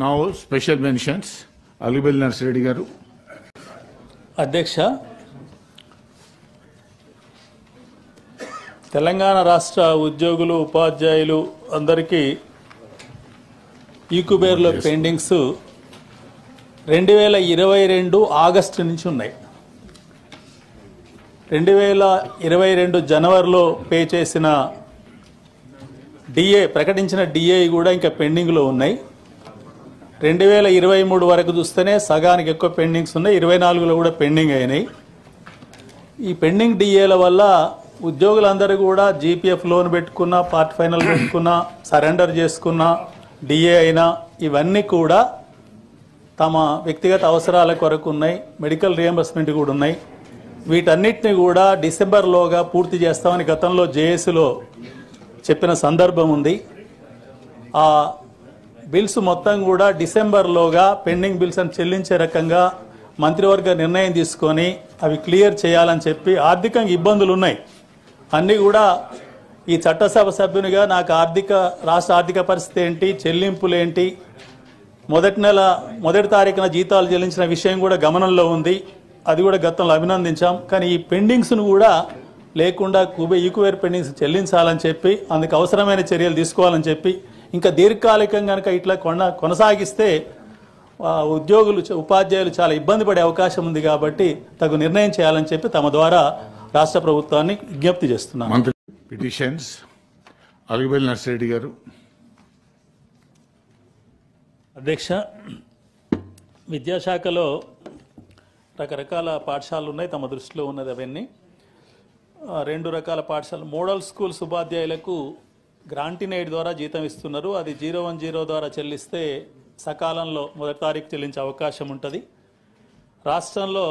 Now special mentions. Alibel Narsireddy garu. అధ్యక్ష, తెలంగాణ రాష్ట్ర ఉద్యోగులు ఉపాధ్యాయులు అందరికీ ఈక్యుబేర్లో పెండింగ్స్ 2022 ఆగస్టు నుంచి ఉన్నాయి. 2022 జనవరిలో పే చేసిన డిఏ ప్రకటించిన డిఏ కూడా ఇంకా పెండింగ్లో ఉన్నాయి. 2023 వరకు చూస్తేనే సగానికి ఎక్కువ పెండింగ్స్ ఉన్నాయి. 24లో కూడా పెండింగ్ అయినాయి. ఈ పెండింగ్ డిఏల వల్ల ఉద్యోగులందరూ కూడా జీపీఎఫ్ లోన్ పెట్టుకున్నా, పార్ట్ ఫైనల్ పెట్టుకున్నా, సరెండర్ చేసుకున్నా, డిఏ అయినా ఇవన్నీ కూడా తమ వ్యక్తిగత అవసరాల కొరకు ఉన్నాయి. మెడికల్ రియంబర్స్మెంట్ కూడా ఉన్నాయి. వీటన్నిటిని కూడా డిసెంబర్లోగా పూర్తి చేస్తామని గతంలో జేఏసీలో చెప్పిన సందర్భం ఉంది. ఆ బిల్స్ మొత్తం కూడా డిసెంబర్లోగా పెండింగ్ బిల్స్ అని చెల్లించే రకంగా మంత్రివర్గ నిర్ణయం తీసుకొని అవి క్లియర్ చేయాలని చెప్పి ఆర్థికంగా ఇబ్బందులు ఉన్నాయి. అన్నీ కూడా ఈ చట్టసభ సభ్యునిగా నాకు రాష్ట్ర ఆర్థిక పరిస్థితి ఏంటి, చెల్లింపులు ఏంటి, మొదటి తారీఖున జీతాలు చెల్లించిన విషయం కూడా గమనంలో ఉంది. అది కూడా గతంలో అభినందించాం. కానీ ఈ పెండింగ్స్ను కూడా లేకుండా ఈక్వేర్ పెండింగ్స్ చెల్లించాలని చెప్పి అందుకు అవసరమైన చర్యలు తీసుకోవాలని చెప్పి ఇంకా దీర్ఘకాలికంగా కనుక ఇట్లా కొనసాగిస్తే ఉద్యోగులు ఉపాధ్యాయులు చాలా ఇబ్బంది పడే అవకాశం ఉంది. కాబట్టి తగు నిర్ణయం చేయాలని చెప్పి తమ ద్వారా రాష్ట్ర ప్రభుత్వాన్ని విజ్ఞప్తి చేస్తున్నాను. పిటిషన్స్ అలిబెల్ నర్సిరెడ్డి గారు. అధ్యక్ష, విద్యాశాఖలో రకరకాల పాఠశాలలు ఉన్నాయి. తమ దృష్టిలో ఉన్నది అవన్నీ 2 రకాల పాఠశాలలు. మోడల్ స్కూల్స్ ఉపాధ్యాయులకు గ్రాంటీన్ ఎయిడ్ ద్వారా జీతం ఇస్తున్నారు. అది 010 ద్వారా చెల్లిస్తే సకాలంలో మొదటి తారీఖు చెల్లించే అవకాశం ఉంటుంది. రాష్ట్రంలో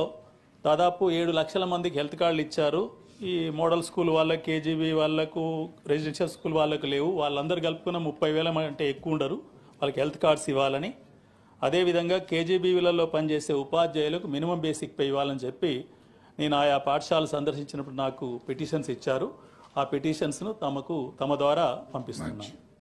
దాదాపు 7 లక్షల మందికి హెల్త్ కార్డులు ఇచ్చారు. ఈ మోడల్ స్కూల్ వాళ్ళకి, కేజీబీ వాళ్లకు, రెసిడెన్షియల్ స్కూల్ వాళ్ళకు లేవు. వాళ్ళందరూ కలుపుకున్న 30,000 అంటే ఎక్కువ ఉండరు వాళ్ళకి హెల్త్ కార్డ్స్ ఇవ్వాలని. అదేవిధంగా కేజీబీలలో పనిచేసే ఉపాధ్యాయులకు మినిమం బేసిక్ పే ఇవ్వాలని చెప్పి నేను ఆయా పాఠశాలలు సందర్శించినప్పుడు నాకు పిటిషన్స్ ఇచ్చారు. ఆ పిటిషన్స్ను తమ ద్వారా పంపిస్తున్నాను.